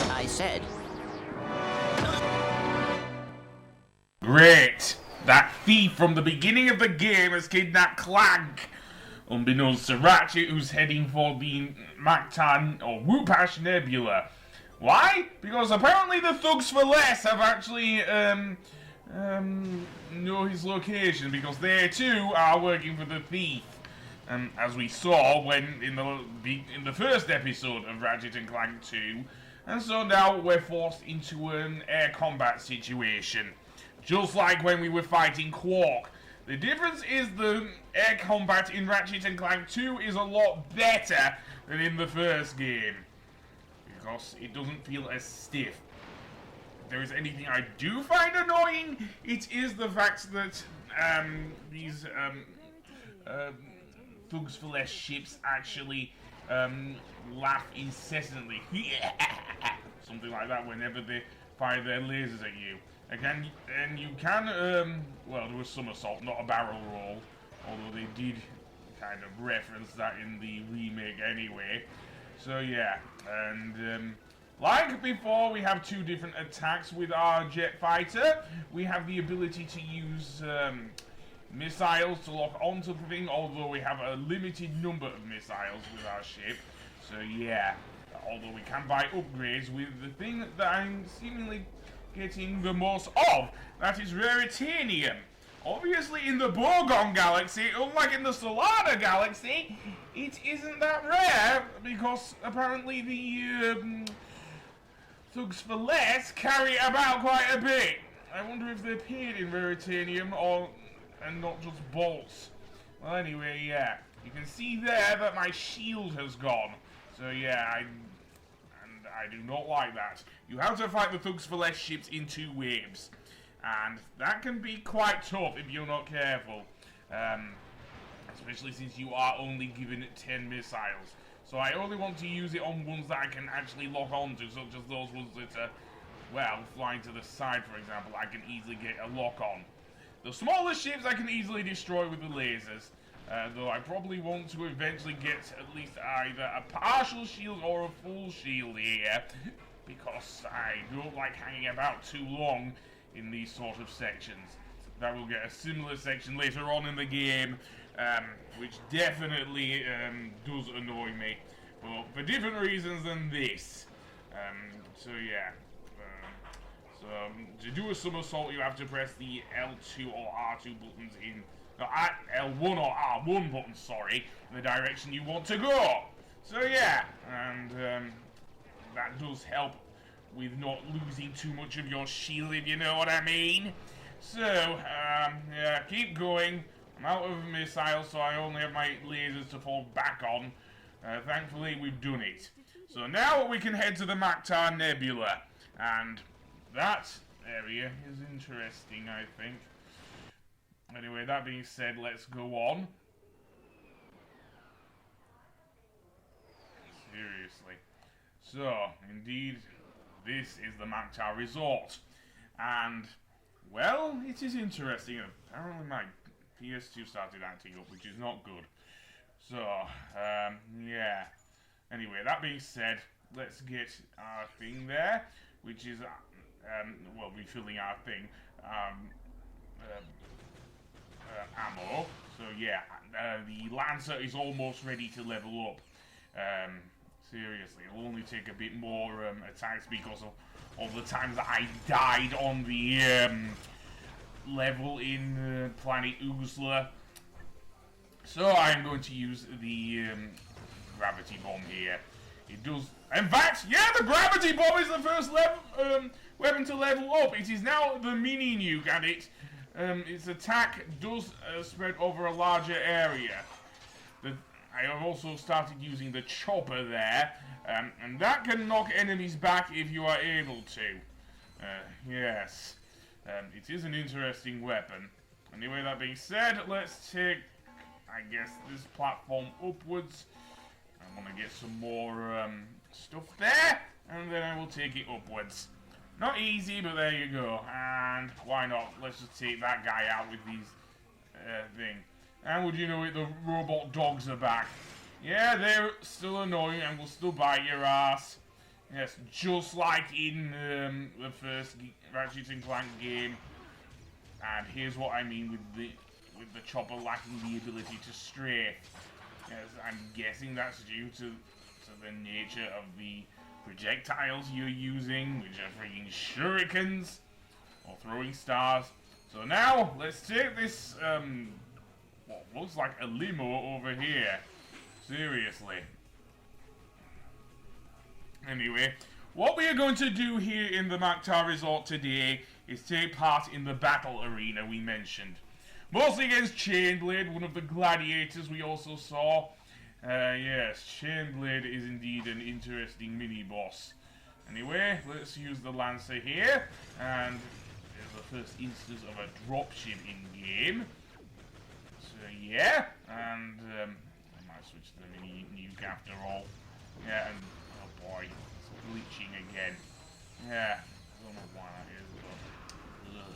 I said. Great! That thief from the beginning of the game has kidnapped Clank. Unbeknownst to Ratchet, who's heading for the Maktar or Whoopash Nebula. Why? Because apparently the Thugs for Less have actually know his location, because they too are working for the thief. As we saw when in the first episode of Ratchet and Clank 2, and so now we're forced into an air combat situation, just like when we were fighting Qwark. The difference is the air combat in Ratchet and Clank 2 is a lot better than in the first game, because it doesn't feel as stiff. If there is anything I do find annoying, it is the fact that these Thugs for Less ships actually laugh incessantly. Something like that whenever they fire their lasers at you. Again, and you can, well, do a somersault, not a barrel roll, although they did kind of reference that in the remake anyway. So yeah, and like before, we have two different attacks with our jet fighter. We have the ability to use missiles to lock onto the thing, although we have a limited number of missiles with our ship. So yeah, although we can buy upgrades with the thing that I'm seemingly getting the most of, that is Raritanium. Obviously in the Bogon Galaxy, unlike in the Solana Galaxy, it isn't that rare, because apparently the Thugs for Less carry about quite a bit. I wonder if they're paid in Raritanium and not just bolts. Well, anyway, yeah, you can see there that my shield has gone. So yeah, I do not like that. You have to fight the Thugs for Less ships in two waves, and that can be quite tough if you're not careful, especially since you are only given 10 missiles. So I only want to use it on ones that I can actually lock onto, such as those ones that are, well, flying to the side, for example, I can easily get a lock on. The smaller ships I can easily destroy with the lasers, though I probably want to eventually get at least either a partial shield or a full shield here, because I don't like hanging about too long in these sort of sections. That will get a similar section later on in the game, which definitely does annoy me, but for different reasons than this. So yeah. So to do a somersault, you have to press the L2 or R2 buttons in L1 or R1 buttons, sorry, in the direction you want to go. So yeah, and that does help with not losing too much of your shield, if you know what I mean. So, yeah, keep going. I'm out of missiles, so I only have my lasers to fall back on. Thankfully, we've done it. So now we can head to the Maktar Nebula, and that area is interesting, I think. Anyway, that being said, let's go on. Seriously. So, indeed, this is the Maktar Resort. And, well, it is interesting. Apparently my PS2 started acting up, which is not good. So, yeah. Anyway, that being said, let's get our thing there, which is, well, refilling our thing. Ammo. So yeah, the Lancer is almost ready to level up. Seriously, it'll only take a bit more attacks because of all the times that I died on the level in Planet Oozla. So I'm going to use the gravity bomb here. It does, in fact, yeah, the gravity bomb is the first weapon to level up. It is now the mini nuke, and its attack does spread over a larger area. I have also started using the chopper there, and that can knock enemies back if you are able to. Yes, it is an interesting weapon. Anyway, that being said, let's take, I guess, this platform upwards. I want to get some more stuff there, and then I will take it upwards. Not easy, but there you go. And why not? Let's just take that guy out with these thing. And would you know it, the robot dogs are back. Yeah, they're still annoying and will still bite your ass. Yes, just like in the first Ratchet and Clank game. And here's what I mean with the chopper lacking the ability to strafe. Yes, I'm guessing that's due to the nature of the projectiles you're using, which are freaking shurikens or throwing stars. So now let's take this what looks like a limo over here. Seriously. Anyway, what we are going to do here in the Maktar Resort today is take part in the battle arena we mentioned. Mostly against Chainblade, one of the Gladiators we also saw. Yes, Chainblade is indeed an interesting mini-boss. Anyway, let's use the Lancer here, and there's the first instance of a dropship in-game. So yeah, and I might switch to the mini-nuke after all. Yeah, and oh boy, it's glitching again. Yeah, I don't know why that is, but ugh.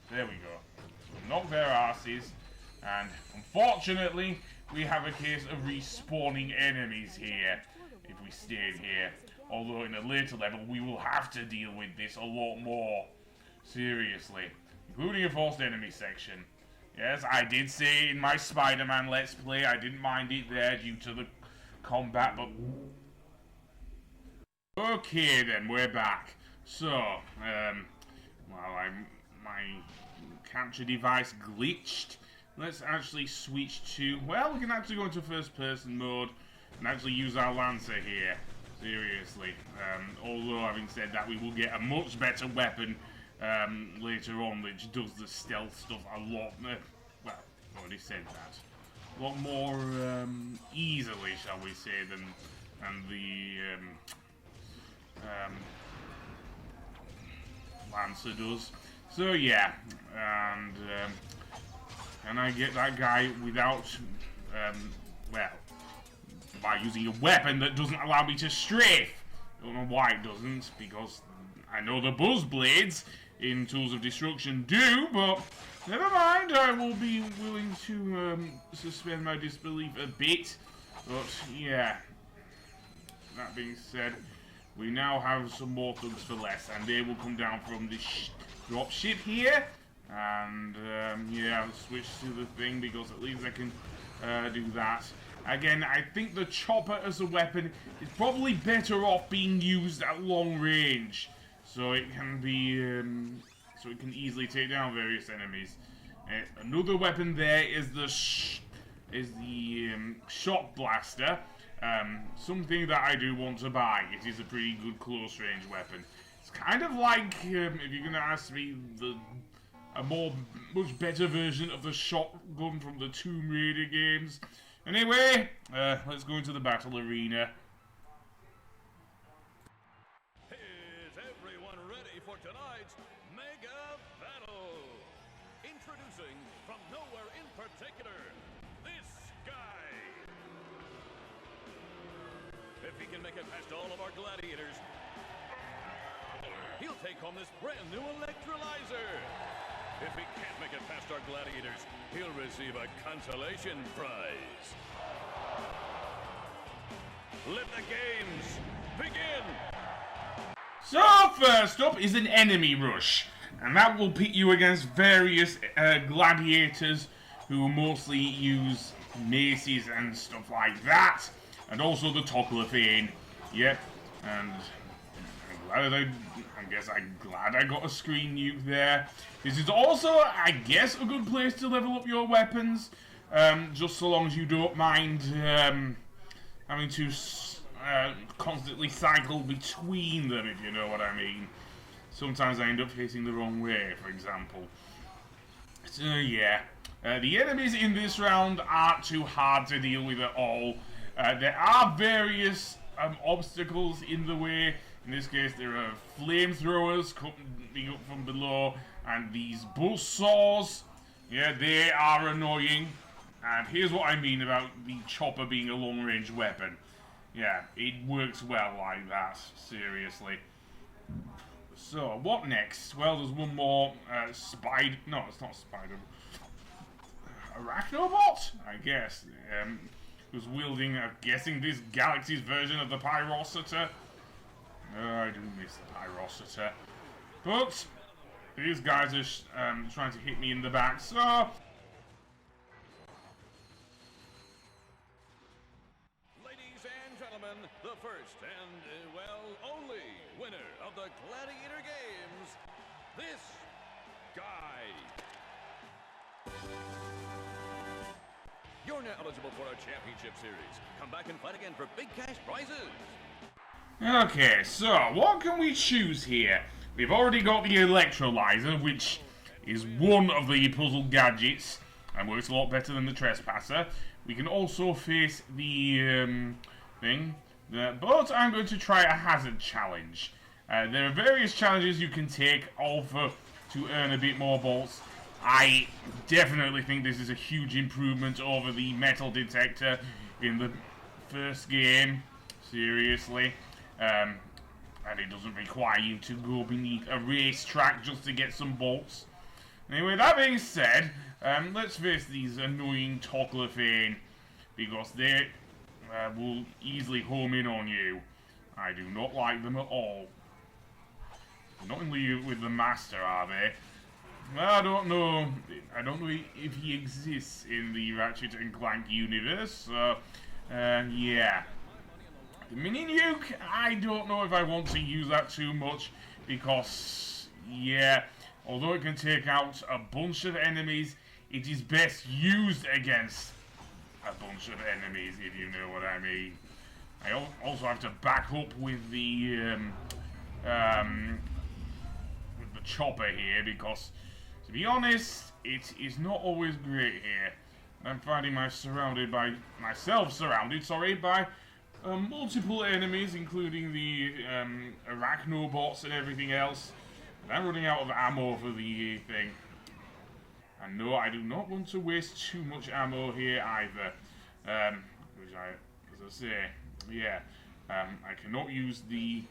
There we go. So knock their asses, and unfortunately, we have a case of respawning enemies here, if we stayed here. Although in a later level, we will have to deal with this a lot more. Seriously. Including a forced enemy section. Yes, I did say in my Spider-Man Let's Play, I didn't mind it there due to the combat, but... Okay then, we're back. So, well, my capture device glitched. Let's actually switch to... Well, we can actually go into first-person mode and actually use our Lancer here. Seriously. Although, having said that, we will get a much better weapon later on, which does the stealth stuff a lot... well, I've already said that. A lot more easily, shall we say, than the Lancer does. So, yeah. And... can I get that guy without, well, by using a weapon that doesn't allow me to strafe? I don't know why it doesn't, because I know the buzz blades in Tools of Destruction do, but never mind, I will be willing to suspend my disbelief a bit. But, yeah, that being said, we now have some more thugs for less, and they will come down from this dropship here. And, yeah, I'll switch to the thing because at least I can do that. Again, I think the chopper as a weapon is probably better off being used at long range. So it can be, so it can easily take down various enemies. Another weapon there is the shot blaster. Something that I do want to buy. It is a pretty good close range weapon. It's kind of like, if you're going to ask me, a much better version of the shotgun from the Tomb Raider games. Anyway, let's go into the battle arena. Is everyone ready for tonight's mega battle? Introducing from nowhere in particular, this guy. If he can make it past all of our gladiators, he'll take home this brand new electrolyzer. If he can't make it past our gladiators, he'll receive a consolation prize. Let the games begin! So, first up is an enemy rush. And that will pit you against various gladiators who mostly use maces and stuff like that. And also the Toclafane. Yep. And I'm glad I got a screen nuke there. This is also, I guess, a good place to level up your weapons. Just so long as you don't mind having to constantly cycle between them, if you know what I mean. Sometimes I end up facing the wrong way, for example. So, yeah. The enemies in this round aren't too hard to deal with at all. There are various obstacles in the way. In this case, there are flamethrowers coming up from below, and these buzzsaws. Yeah, they are annoying. And here's what I mean about the chopper being a long-range weapon. Yeah, it works well like that, seriously. So, what next? Well, there's one more spider... No, it's not spider. Arachnobot? I guess. who's wielding, I'm guessing, this galaxy's version of the Pyrociter. Oh, I do miss the Pyrociter. But these guys are trying to hit me in the back, so... Ladies and gentlemen, the first and, well, only winner of the Gladiator Games, this guy. You're now eligible for our championship series. Come back and fight again for big cash prizes. Okay, so what can we choose here? We've already got the electrolyzer, which is one of the puzzle gadgets and works a lot better than the trespasser. We can also face the thing, but I'm going to try a hazard challenge. There are various challenges you can take to earn a bit more bolts. I definitely think this is a huge improvement over the metal detector in the first game. Seriously. And it doesn't require you to go beneath a racetrack just to get some bolts. Anyway, that being said, let's face these annoying Toclafane, because they will easily home in on you. I do not like them at all. Not in league with the Master, are they? Well, I don't know if he exists in the Ratchet and Clank universe, so, yeah. The mini nuke, I don't know if I want to use that too much, because, yeah, although it can take out a bunch of enemies, it is best used against a bunch of enemies, if you know what I mean. I also have to back up with the chopper here, because, to be honest, it is not always great here. I'm finding myself surrounded by multiple enemies, including the arachnobots and everything else. And I'm running out of ammo for the thing. And no, I do not want to waste too much ammo here either. Which as I say, yeah, I cannot use the...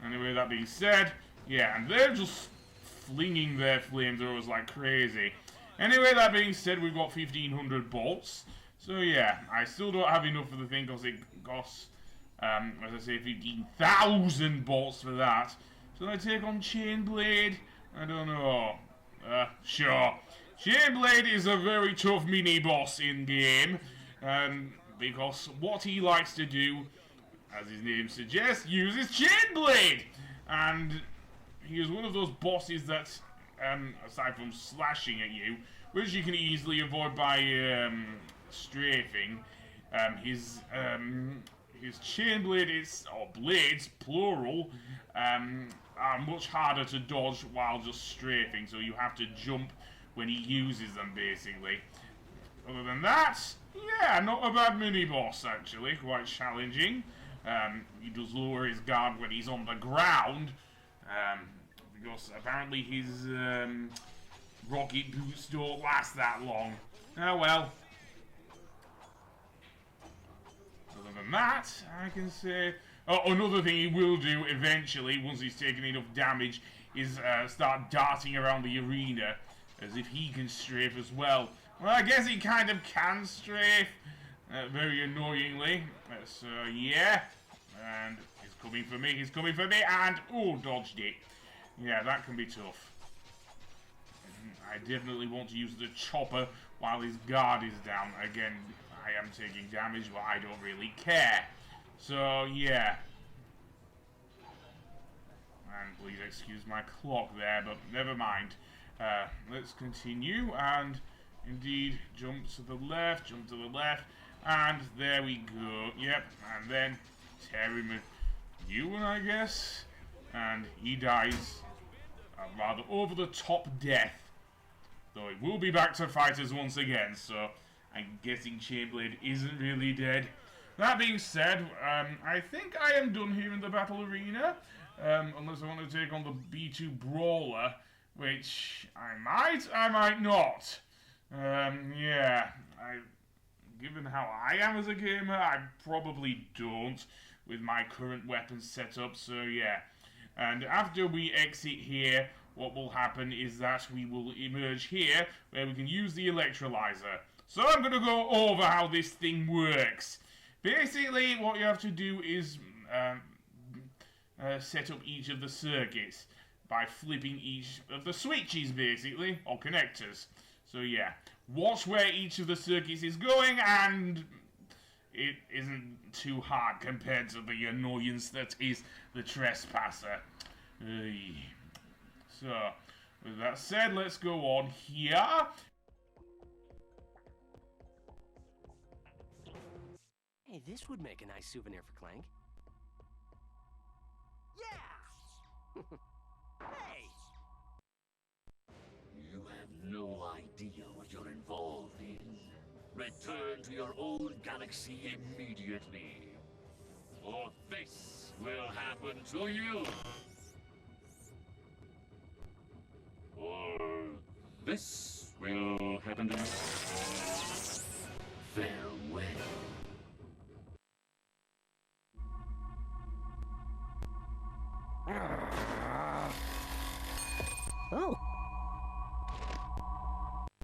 Anyway, that being said, yeah, and they're just flinging their flamethrowers like crazy. Anyway, that being said, we've got 1,500 bolts. So yeah, I still don't have enough for the thing because it costs, as I say, 15,000 bolts for that. So I take on Chainblade? I don't know. Sure. Chainblade is a very tough mini-boss in-game, because what he likes to do, as his name suggests, uses Chainblade! And he is one of those bosses that, aside from slashing at you, which you can easily avoid by strafing, his Chainblade or blades, plural, are much harder to dodge while just strafing, so you have to jump when he uses them, basically. Other than that, yeah, not a bad mini-boss, actually, quite challenging. He does lower his guard when he's on the ground, because apparently his rocket boots don't last that long. Oh well. Other than that, I can say... Oh, another thing he will do eventually, once he's taken enough damage, is start darting around the arena, as if he can strafe as well. Well, I guess he kind of can strafe, very annoyingly. So, yeah. And he's coming for me, and... Oh, dodged it. Yeah, that can be tough. I definitely want to use the chopper while his guard is down. Again, I am taking damage, but I don't really care. So, yeah. And please excuse my clock there, but never mind. Let's continue, and indeed, jump to the left, and there we go. Yep, and then tear him a new one, I guess. And he dies a rather over-the-top death. Though it will be back to fighters once again, so I'm guessing Chainblade isn't really dead. That being said, I think I am done here in the battle arena, unless I want to take on the B2 Brawler, which I might not. Yeah, given how I am as a gamer, I probably don't with my current weapon setup, so yeah. And after we exit here, what will happen is that we will emerge here, where we can use the electrolyzer. So I'm going to go over how this thing works. Basically, what you have to do is set up each of the circuits by flipping each of the switches, basically, or connectors. So yeah, watch where each of the circuits is going, and it isn't too hard compared to the annoyance that is the trespasser. So, with that said, let's go on here. Hey, this would make a nice souvenir for Clank. Yeah! Hey! You have no idea what you're involved in. Return to your own galaxy immediately, or this will happen to you. Or this will happen to you. Farewell. Oh,